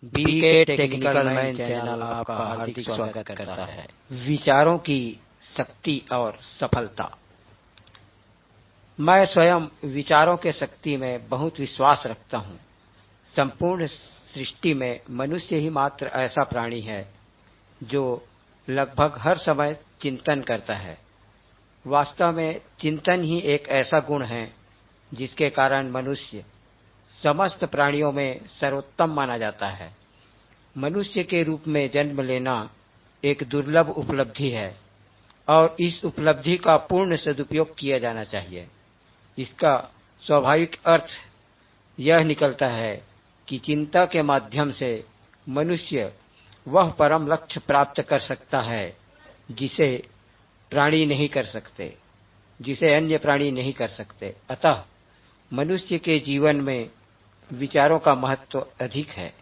BK technical man channel आपका हार्दिक स्वागत करता है। विचारों की शक्ति और सफलता। मैं स्वयं विचारों के शक्ति में बहुत विश्वास रखता हूँ। संपूर्ण सृष्टि में मनुष्य ही मात्र ऐसा प्राणी है जो लगभग हर समय चिंतन करता है। वास्तव में चिंतन ही एक ऐसा गुण है जिसके कारण मनुष्य समस्त प्राणियों में सर्वोत्तम माना जाता है। मनुष्य के रूप में जन्म लेना एक दुर्लभ उपलब्धि है और इस उपलब्धि का पूर्ण सदुपयोग किया जाना चाहिए। इसका स्वाभाविक अर्थ यह निकलता है कि चिंता के माध्यम से मनुष्य वह परम लक्ष्य प्राप्त कर सकता है जिसे अन्य प्राणी नहीं कर सकते। अतः मनुष्य के जीवन में विचारों का महत्व अधिक है।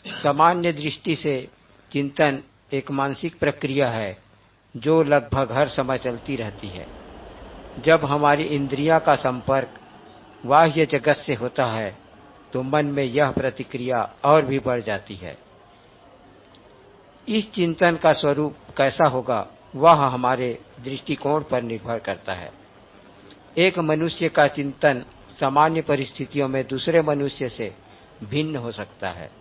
सामान्य दृष्टि से चिंतन एक मानसिक प्रक्रिया है जो लगभग हर समय चलती रहती है। जब हमारी इंद्रियां का संपर्क बाह्य जगत से होता है तो मन में यह प्रतिक्रिया और भी बढ़ जाती है। इस चिंतन का स्वरूप कैसा होगा वह हमारे दृष्टिकोण पर निर्भर करता है। एक मनुष्य का चिंतन सामान्य परिस्थितियों में दूसरे मनुष्य से भिन्न हो सकता है।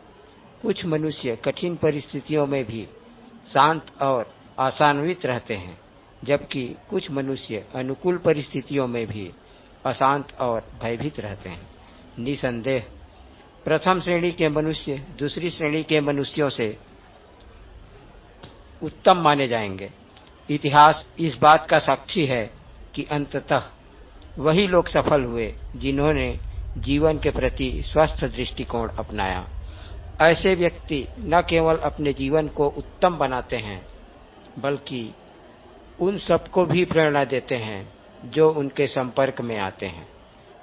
कुछ मनुष्य कठिन परिस्थितियों में भी शांत और आशान्वित रहते हैं, जबकि कुछ मनुष्य अनुकूल परिस्थितियों में भी अशांत और भयभीत रहते हैं। निसंदेह प्रथम श्रेणी के मनुष्य दूसरी श्रेणी के मनुष्यों से उत्तम माने जाएंगे। इतिहास इस बात का साक्षी है कि अंततः वही लोग सफल हुए जिन्होंने जीवन के प्रति स्वस्थ दृष्टिकोण अपनाया। ऐसे व्यक्ति न केवल अपने जीवन को उत्तम बनाते हैं बल्कि उन सबको भी प्रेरणा देते हैं जो उनके संपर्क में आते हैं।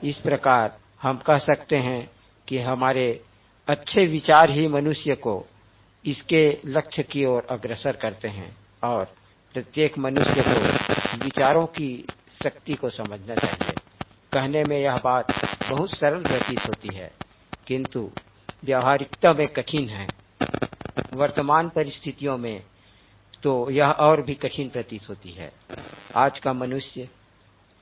इस प्रकार हम कह सकते हैं कि हमारे अच्छे विचार ही मनुष्य को इसके लक्ष्य की ओर अग्रसर करते हैं और प्रत्येक मनुष्य को विचारों की शक्ति को समझना चाहिए। कहने में यह बात बहुत सरल प्रतीत होती है, किंतु व्यावहारिकता में कठिन है। वर्तमान परिस्थितियों में तो यह और भी कठिन प्रतीत होती है। आज का मनुष्य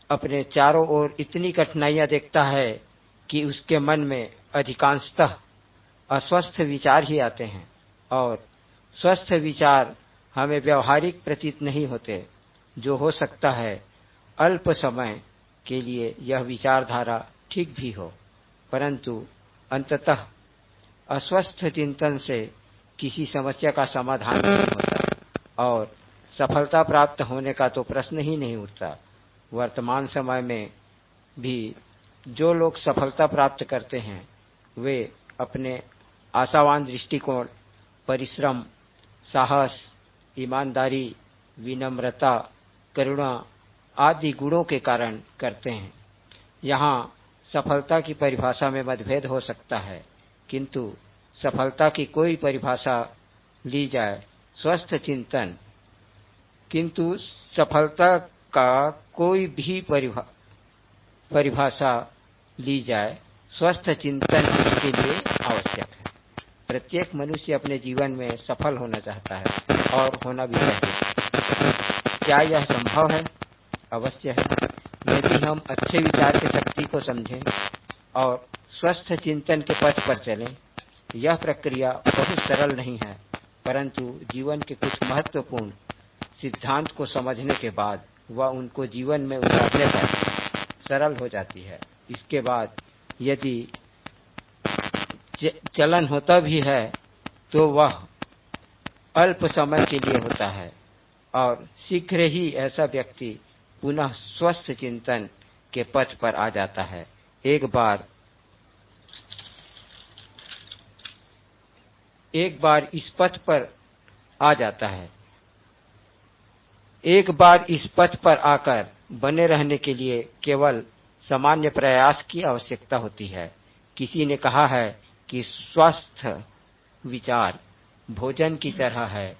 अपने चारों ओर इतनी कठिनाइयां देखता है कि उसके मन में अधिकांशतः अस्वस्थ विचार ही आते हैं और स्वस्थ विचार हमें व्यावहारिक प्रतीत नहीं होते। जो हो सकता है अल्प समय के लिए यह विचारधारा ठीक भी हो, परंतु अंततः अस्वस्थ चिंतन से किसी समस्या का समाधान नहीं होता और सफलता प्राप्त होने का तो प्रश्न ही नहीं उठता। वर्तमान समय में भी जो लोग सफलता प्राप्त करते हैं वे अपने आशावान दृष्टिकोण, परिश्रम, साहस, ईमानदारी, विनम्रता, करुणा आदि गुणों के कारण करते हैं। यहाँ सफलता की परिभाषा में मतभेद हो सकता है, किंतु सफलता की कोई परिभाषा ली जाए स्वस्थ चिंतन किंतु सफलता का कोई भी परिभाषा ली जाए स्वस्थ चिंतन इसके लिए आवश्यक है। प्रत्येक मनुष्य अपने जीवन में सफल होना चाहता है और होना भी चाहिए। क्या यह संभव है? अवश्य है। यदि हम अच्छे विचार की शक्ति को समझें और स्वस्थ चिंतन के पथ पर चलें। यह प्रक्रिया बहुत सरल नहीं है, परंतु जीवन के कुछ महत्वपूर्ण सिद्धांत को समझने के बाद वह उनको जीवन में उतारने पर सरल हो जाती है। इसके बाद यदि चलन होता भी है तो वह अल्प समय के लिए होता है और शीघ्र ही ऐसा व्यक्ति पुनः स्वस्थ चिंतन के पथ पर आ जाता है। एक बार इस पथ पर आ जाता है। एक बार इस पथ पर आकर बने रहने के लिए केवल सामान्य प्रयास की आवश्यकता होती है। किसी ने कहा है कि स्वस्थ विचार भोजन की तरह है